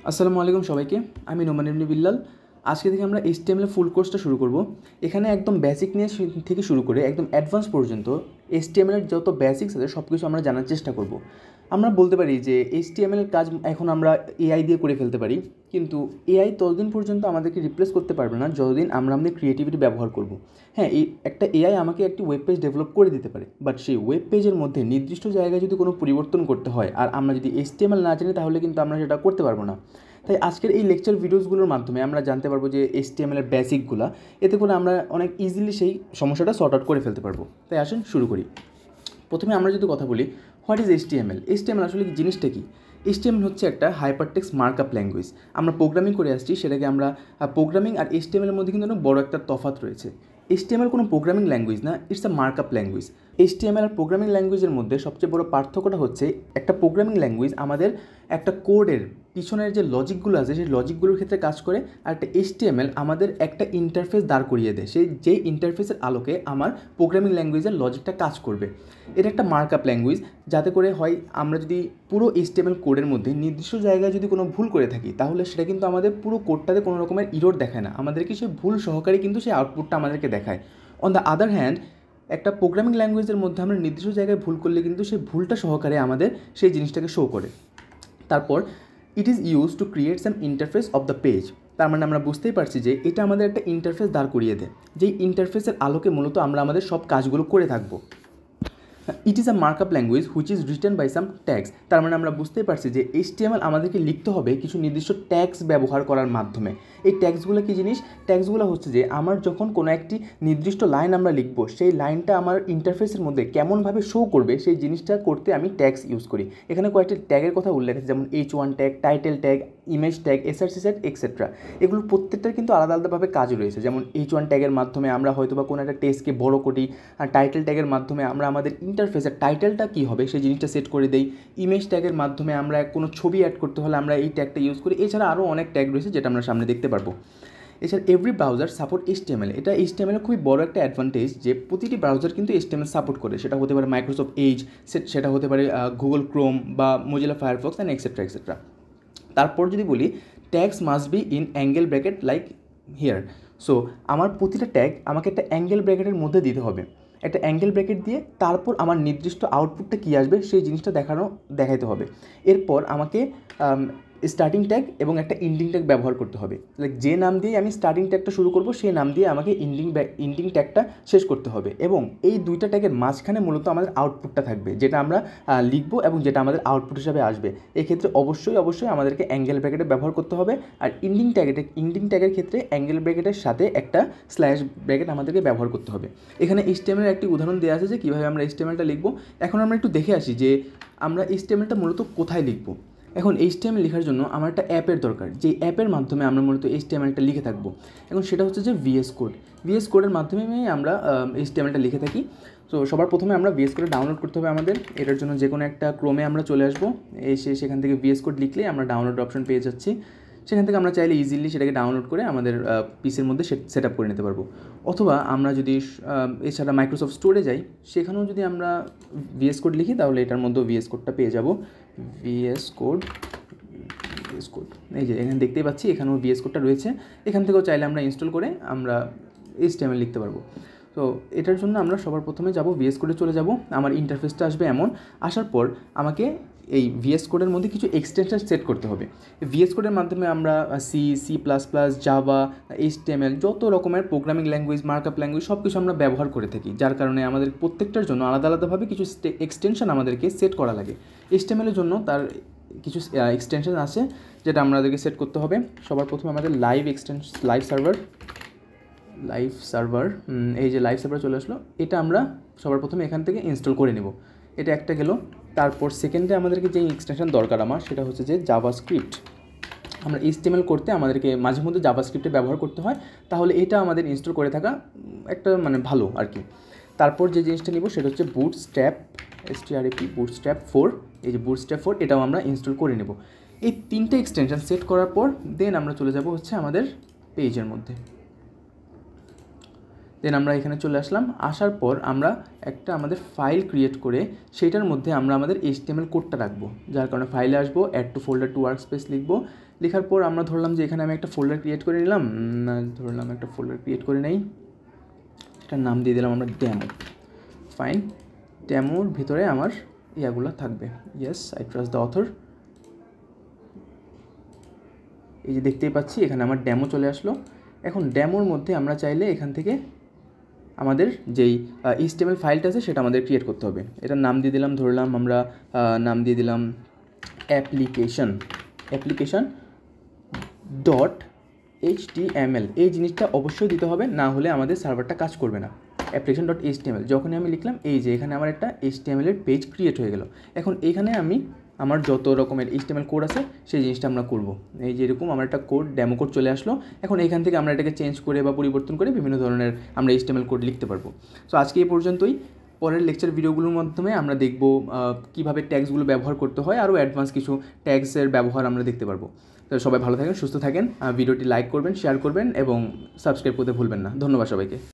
আসসালামু আলাইকুম সবাইকে। আমি নোমান ইবনে বিল্লাল। আজকে থেকে আমরা HTML ফুল কোর্সটা শুরু করব। এখানে একদম বেসিক নিয়ে থেকে শুরু করে একদম অ্যাডভান্স পর্যন্ত HTML এর যত বেসিক্স আছে সব কিছু আমরা জানার চেষ্টা করব। আমরা বলতে পারি যে HTML এর কাজ এখন আমরা AI দিয়ে করে ফেলতে পারি, কিন্তু AI ততদিন পর্যন্ত আমাদেরকে রিপ্লেস করতে পারবে না যতদিন আমরা আমাদের ক্রিয়েটিভিটি ব্যবহার করব। হ্যাঁ, এই একটা AI আমাকে একটি ওয়েব পেজ ডেভেলপ করে দিতে পারে, বাট সেই ওয়েব পেজের মধ্যে নির্দিষ্ট জায়গায় যদি কোনো পরিবর্তন করতে হয় আর আমরা যদি HTML না জানি তাহলে কিন্তু আমরা সেটা করতে পারবো না। তাই আজকের এই লেকচার ভিডিওসগুলোর মাধ্যমে আমরা জানতে পারবো যে HTML এর বেসিকগুলো, এতে করে আমরা অনেক ইজিলি সেই সমস্যাটা সর্ট আউট করে ফেলতে পারবো। তাই আসেন শুরু করি। প্রথমে আমরা যদি কথা বলি হোয়াট ইজ HTML। HTML আসলে কি জিনিসটা কি? HTML হচ্ছে একটা হাইপারটেক্সট মার্কআপ ল্যাঙ্গুয়েজ। আমরা প্রোগ্রামিং করে আসছি, সেটাকে আমরা প্রোগ্রামিং আর HTML এর মধ্যে কিন্তু অনেক বড় একটা তফাৎ রয়েছে। HTML কোনো প্রোগ্রামিং ল্যাঙ্গুয়েজ না, it's a markup language. HTML আর প্রোগ্রামিং ল্যাঙ্গুয়েজের মধ্যে সবচেয়ে বড় পার্থক্যটা হচ্ছে একটা প্রোগ্রামিং ল্যাঙ্গুয়েজ আমাদের একটা কোডের পিছনের যে লজিকগুলো আছে সেই লজিকগুলোর ক্ষেত্রে কাজ করে, আর একটা HTML আমাদের একটা ইন্টারফেস দাঁড় করিয়ে দেয়, সেই যেই ইন্টারফেসের আলোকে আমার প্রোগ্রামিং ল্যাঙ্গুয়েজের লজিকটা কাজ করবে। এটা একটা মার্কআপ ল্যাঙ্গুয়েজ, যাতে করে হয় আমরা যদি পুরো HTML কোডের মধ্যে নির্দিষ্ট জায়গায় যদি কোনো ভুল করে থাকি তাহলে সেটা কিন্তু আমাদের পুরো কোডটাতে কোনো রকমের ইরর দেখায় না, আমাদেরকে সেই ভুল সহকারে কিন্তু সেই আউটপুটটা আমাদেরকে দেখায়। অন দ্য আদার হ্যান্ড, একটা প্রোগ্রামিং ল্যাঙ্গুয়েজের মধ্যে আমরা নির্দিষ্ট জায়গায় ভুল করলে কিন্তু সেই ভুলটা সহকারে আমাদের সেই জিনিসটাকে শো করে। তারপর it is use to create some interface of the page. তার মানে আমরা বুঝতেই পারছি যে এটা আমাদের একটা ইন্টারফেস দাঁড় করিয়ে দেয়, যেই ইন্টারফেসের আলোকে মূলত আমরা আমাদের সব কাজগুলো করে থাকবো। It is a markup language which is written by some tags. তার মানে আমরা বুঝতেই পারছি যে HTML আমাদেরকে লিখতে হবে কিছু নির্দিষ্ট ট্যাগস ব্যবহার করার মাধ্যমে। এই ট্যাগসগুলো কী জিনিস? ট্যাগসগুলো হচ্ছে যে আমার যখন কোনো একটি নির্দিষ্ট লাইন আমরা লিখব, সেই লাইনটা আমার ইন্টারফেসের মধ্যে কেমনভাবে শো করবে সেই জিনিসটা করতে আমি ট্যাগস ইউজ করি। এখানে কয়েকটি ট্যাগের কথা উল্লেখ আছে, যেমন H1 tag, title tag, image tag, SRC tag, etcetera. এগুলো প্রত্যেকটার কিন্তু আলাদা আলাদাভাবে কাজ রয়েছে। যেমন H1 ট্যাগের মাধ্যমে আমরা হয়তো বা কোনো একটা টেক্সটকে বড় করি, আর টাইটেল ট্যাগের মাধ্যমে আমরা আমাদের ইন্টারফেসের টাইটেলটা কী হবে সেই জিনিসটা সেট করে দেই। ইমেজ ট্যাগের মাধ্যমে আমরা কোনো ছবি অ্যাড করতে হলে আমরা এই ট্যাগটা ইউজ করি। এছাড়া আরও অনেক ট্যাগ রয়েছে যেটা আমরা সামনে দেখতে পারবো। এছাড়া এভরি ব্রাউজার সাপোর্ট HTML। এটা HTML খুবই বড় একটা অ্যাডভান্টেজ যে প্রতিটি ব্রাউজার কিন্তু HTML সাপোর্ট করে। সেটা হতে পারে মাইক্রোসফট এজ, সেটা হতে পারে গুগল ক্রোম বা Mozilla Firefox and etcetera etcetera. তারপর যদি বলি tags must be in angle bracket like here. So আমার প্রতিটা ট্যাগ আমাকে একটা অ্যাঙ্গেল ব্র্যাকেটের মধ্যে দিতে হবে। একটা অ্যাঙ্গেল ব্র্যাকেট দিয়ে তারপর আমার নির্দিষ্ট আউটপুটটা কী আসবে সেই জিনিসটা দেখাইতে হবে। এরপর আমাকে স্টার্টিং ট্যাগ এবং একটা এন্ডিং ট্যাগ ব্যবহার করতে হবে। লাইক যে নাম দিয়ে আমি স্টার্টিং ট্যাগটা শুরু করব সেই নাম দিয়ে আমাকে এন্ডিং ট্যাগটা শেষ করতে হবে, এবং এই দুইটা ট্যাগের মাঝখানে মূলত আমাদের আউটপুটটা থাকবে, যেটা আমরা লিখবো এবং যেটা আমাদের আউটপুট হিসাবে আসবে। এক্ষেত্রে অবশ্যই আমাদেরকে অ্যাঙ্গেল ব্র্যাকেটের ব্যবহার করতে হবে। আর এন্ডিং ট্যাগের ক্ষেত্রে অ্যাঙ্গেল ব্র্যাকেটের সাথে একটা স্ল্যাশ ব্র্যাকেট আমাদেরকে ব্যবহার করতে হবে। এখানে HTML একটি উদাহরণ দেওয়া আছে যে কীভাবে আমরা HTMLটা লিখবো। এখন আমরা একটু দেখে আসি যে আমরা HTMLটা মূলত কোথায় লিখবো। এখন HTML লেখার জন্য আমার একটা অ্যাপের দরকার, যে অ্যাপের মাধ্যমে আমরা মূলত HTMLটা লিখে থাকবো। এখন সেটা হচ্ছে যে VS কোড। VS কোডের মাধ্যমে আমরা HTMLটা লিখে থাকি। তো সবার প্রথমে আমরা VS কোড ডাউনলোড করতে হবে আমাদের। এটার জন্য যে কোনো একটা ক্রোমে আমরা চলে আসবো, এসে সেখান থেকে VS কোড লিখলেই আমরা ডাউনলোড অপশন পেয়ে যাচ্ছি। সেখান থেকে আমরা চাইলে ইজিলি সেটাকে ডাউনলোড করে আমাদের পিসির মধ্যে সেট আপ করে নিতে পারবো। অথবা আমরা যদি এছাড়া মাইক্রোসফট স্টোরে যাই, সেখানেও যদি আমরা VS কোড লিখি তাহলে এটার মধ্যেও VS কোডটা পেয়ে যাব। VS কোড এই যে এখানে দেখতেই পাচ্ছি, এখানেও VS কোডটা রয়েছে। এখান থেকেও চাইলে আমরা ইনস্টল করে আমরা HTML লিখতে পারবো। তো এটার জন্য আমরা সবার প্রথমে যাব VS কোডে চলে যাব। আমার ইন্টারফেসটা আসবে এমন। আসার পর আমাকে এই VS কোডের মধ্যে কিছু এক্সটেনশন সেট করতে হবে। VS কোডের মাধ্যমে আমরা C++, জাভা, HTML যত রকমের প্রোগ্রামিং ল্যাঙ্গুয়েজ, মার্কআপ ল্যাঙ্গুয়েজ সব কিছু আমরা ব্যবহার করে থাকি, যার কারণে আমাদের প্রত্যেকটার জন্য আলাদা আলাদাভাবে কিছু এক্সটেনশন আমাদেরকে সেট করা লাগে। HTML এর জন্য তার কিছু এক্সটেনশন আছে যেটা আমাদেরকে সেট করতে হবে। সবার প্রথমে আমাদের লাইভ সার্ভার, এই যে লাইভ সার্ভার চলে আসলো, এটা আমরা সবার প্রথমে এখান থেকে ইনস্টল করে নেব। এটা একটা গেল। তারপর সেকেন্ডে আমাদেরকে যেই এক্সটেনশন দরকার আমার, সেটা হচ্ছে যে জাভাস্ক্রিপ্ট। আমরা HTML করতে আমাদেরকে মাঝে মধ্যে জাভাস্ক্রিপ্টে ব্যবহার করতে হয়, তাহলে এটা আমাদের ইনস্টল করে থাকা একটা ভালো আর কি। তারপর যে জিনিসটা নিব সেটা হচ্ছে বুটস্ট্র্যাপ, বুটস্ট্র্যাপ 4। এই যে বুটস্ট্র্যাপ 4, এটাও আমরা ইনস্টল করে নেব। এই তিনটে এক্সটেনশন সেট করার পর দেন আমরা চলে যাব হচ্ছে আমাদের পেজের মধ্যে। দেন আমরা এখানে চলে আসলাম। আসার পর আমরা একটা আমাদের ফাইল ক্রিয়েট করে সেইটার মধ্যে আমরা আমাদের HTML কোডটা রাখবো, যার কারণে ফাইলে আসবো, add to folder to workspace লিখবো। লেখার পর আমরা ধরলাম যে এখানে আমি একটা ফোল্ডার ক্রিয়েট করে নিলাম, একটা ফোল্ডার ক্রিয়েট করে নেই, সেটার নাম দিয়ে দিলাম আমরা ডেমো। ফাইন, ডেমোর ভিতরে আমার ইয়াগুলো থাকবে। Yes, I trust the author. এই যে দেখতেই পাচ্ছি এখানে আমার ডেমো চলে আসলো। এখন ডেমোর মধ্যে আমরা চাইলে এখান থেকে আমাদের যেই HTML ফাইলটা আছে সেটা আমাদের ক্রিয়েট করতে হবে। এটার নাম দিয়ে দিলাম, ধরলাম আমরা নাম দিয়ে দিলাম অ্যাপ্লিকেশন ডট HTML। এই জিনিসটা অবশ্যই দিতে হবে, না হলে আমাদের সার্ভারটা কাজ করবে না। অ্যাপ্লিকেশন ডট HTML যখনই আমি লিখলাম, এই যে এখানে আমার একটা HTML এর পেজ ক্রিয়েট হয়ে গেল। এখন এইখানে আমি আমার যত রকমের HTML কোড আছে সেই জিনিসটা আমরা করব। এই যেরকম আমার একটা কোড, ডেমো কোড চলে আসলো। এখন এখান থেকে আমরা এটাকে চেঞ্জ করে বা পরিবর্তন করে বিভিন্ন ধরনের আমরা HTML কোড লিখতে পারবো। সো আজকে এই পর্যন্তই। পরের লেকচার ভিডিওগুলোর মাধ্যমে আমরা দেখব কীভাবে ট্যাগসগুলো ব্যবহার করতে হয়, আরও অ্যাডভান্স কিছু ট্যাগসের ব্যবহার আমরা দেখতে পারবো। তো সবাই ভালো থাকেন, সুস্থ থাকেন, ভিডিওটি লাইক করবেন, শেয়ার করবেন এবং সাবস্ক্রাইব করতে ভুলবেন না। ধন্যবাদ সবাইকে।